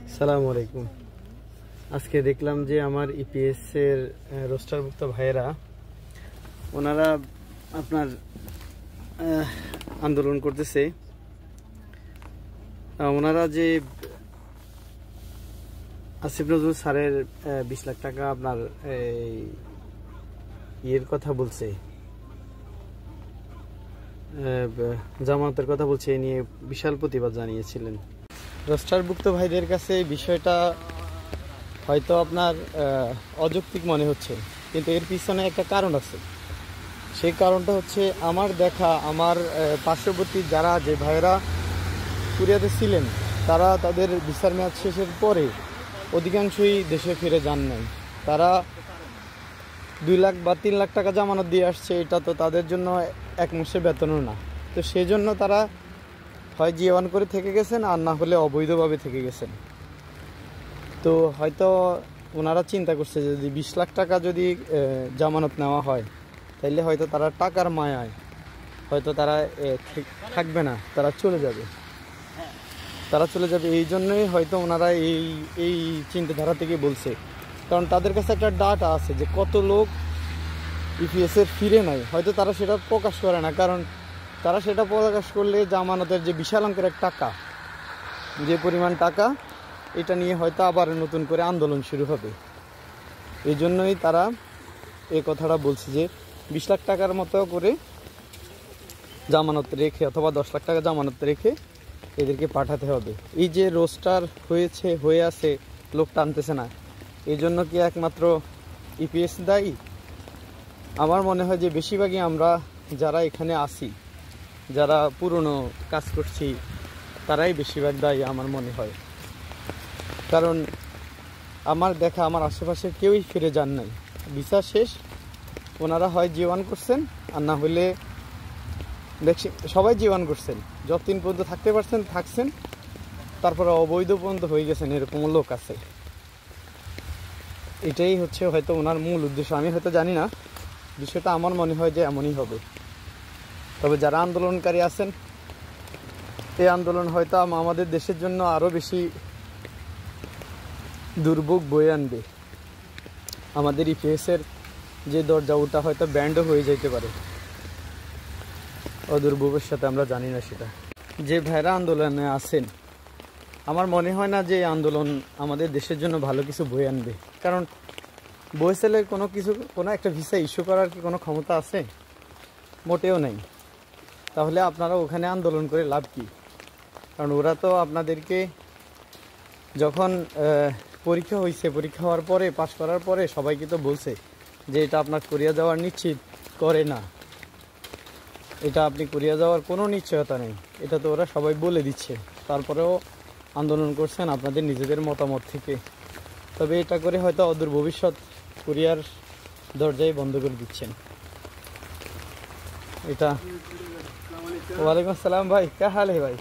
আসসালামু আলাইকুম। আজকে দেখলাম যে আমার ইপিএস এর রোস্টারভুক্ত ভাইয়েরা ওনারা আপনার আন্দোলন করতেছে। ওনারা যে আসিফ নজরুল স্যারের 20 লাখ টাকা আপনার ইয়ের কথা বলছে, জামানতের কথা বলছে, এ নিয়ে বিশাল প্রতিবাদ জানিয়েছিলেন। রোস্টারভুক্ত ভাইদের কাছে এই বিষয়টা হয়তো আপনার অযৌক্তিক মনে হচ্ছে, কিন্তু এর পিছনে একটা কারণ আছে। সেই কারণটা হচ্ছে আমার দেখা, আমার পার্শ্ববর্তী যারা যে ভাইয়েরা কুরিয়াতে ছিলেন তারা তাদের বিচার মেয়াদ শেষের পরে অধিকাংশই দেশে ফিরে যান নাই। তারা 2 লাখ বা 3 লাখ টাকা জামানত দিয়ে আসছে, এটা তো তাদের জন্য এক মাসের বেতনও না। তো সেই জন্য তারা হয় জিওয়ান করে থেকে গেছেন, আর না হলে অবৈধভাবে থেকে গেছেন। তো হয়তো ওনারা চিন্তা করছে যে যদি 20 লাখ টাকা যদি জামানত নেওয়া হয় তাইলে হয়তো তারা টাকার মায়ায় হয়তো তারা থাকবে না, তারা চলে যাবে। এই জন্যই হয়তো ওনারা এই চিন্তাধারা থেকে বলছে। কারণ তাদের কাছে একটা ডাটা আছে যে কত লোক ইপিএসের ফিরে নাই। হয়তো তারা সেটা প্রকাশ করে না, কারণ তারা সেটা প্রকাশ করলে জামানতের যে বিশাল অঙ্কের এক টাকা, যে পরিমাণ টাকা, এটা নিয়ে হয়তো আবার নতুন করে আন্দোলন শুরু হবে। এই জন্যই তারা এই কথাটা বলছে যে 20 লাখ টাকার মতো করে জামানত রেখে অথবা 10 লাখ টাকা জামানত রেখে এদেরকে পাঠাতে হবে। এই যে রোস্টার হয়ে আছে, লোক টানতেছে না, এই জন্য কি একমাত্র ইপিএস দায়ী? আমার মনে হয় যে বেশিরভাগই আমরা যারা এখানে আসি, যারা পুরনো কাজ করছি, তারাই বেশিরভাগ দায়ী আমার মনে হয়। কারণ আমার দেখা, আমার আশেপাশে কেউই ফিরে যান নাই। ভিসা শেষ, ওনারা হয় জীবন করছেন, আর না হলে দেখছি সবাই জীবন করছেন, যতদিন পর্যন্ত থাকতে পারছেন থাকছেন, তারপরে অবৈধ পর্যন্ত হয়ে গেছেন, এরকম লোক আছে। এটাই হচ্ছে হয়তো ওনার মূল উদ্দেশ্য। আমি হয়তো জানি না, বিষয়টা আমার মনে হয় যে এমনই হবে। তবে যারা আন্দোলনকারী আছেন, এই আন্দোলন হয়তো আমাদের দেশের জন্য আরও বেশি দুর্ভোগ বয়ে আনবে। আমাদের ইপিএসের যে দরজা, ওটা হয়তো ব্যান্ডও হয়ে যেতে পারে অদূর ভবিষ্যতে, আমরা জানি না সেটা। যে ভাইরা আন্দোলনে আছেন, আমার মনে হয় না যে এই আন্দোলন আমাদের দেশের জন্য ভালো কিছু বয়ে আনবে। কারণ বয়েসেলের কোনো একটা ভিসা ইস্যু করার কি কোনো ক্ষমতা আছে? মোটেও নেই। তাহলে আপনারা ওখানে আন্দোলন করে লাভ কি? কারণ ওরা তো আপনাদেরকে যখন পরীক্ষা হয়েছে, পরীক্ষা হওয়ার পরে, পাশ করার পরে সবাইকে তো বলছে যে এটা আপনার কোরিয়া যাওয়ার নিশ্চিত করে না, এটা আপনি কোরিয়া যাওয়ার কোনো নিশ্চয়তা নেই, এটা তো ওরা সবাই বলে দিচ্ছে। তারপরেও আন্দোলন করছেন আপনাদের নিজেদের মতামত থেকে। তবে এটা করে হয়তো অদূর ভবিষ্যৎ কোরিয়ার দরজায় বন্ধ করে দিচ্ছেন এটা। ওয়ালাইকুম আসসালাম ভাই, কে হাল হে ভাই?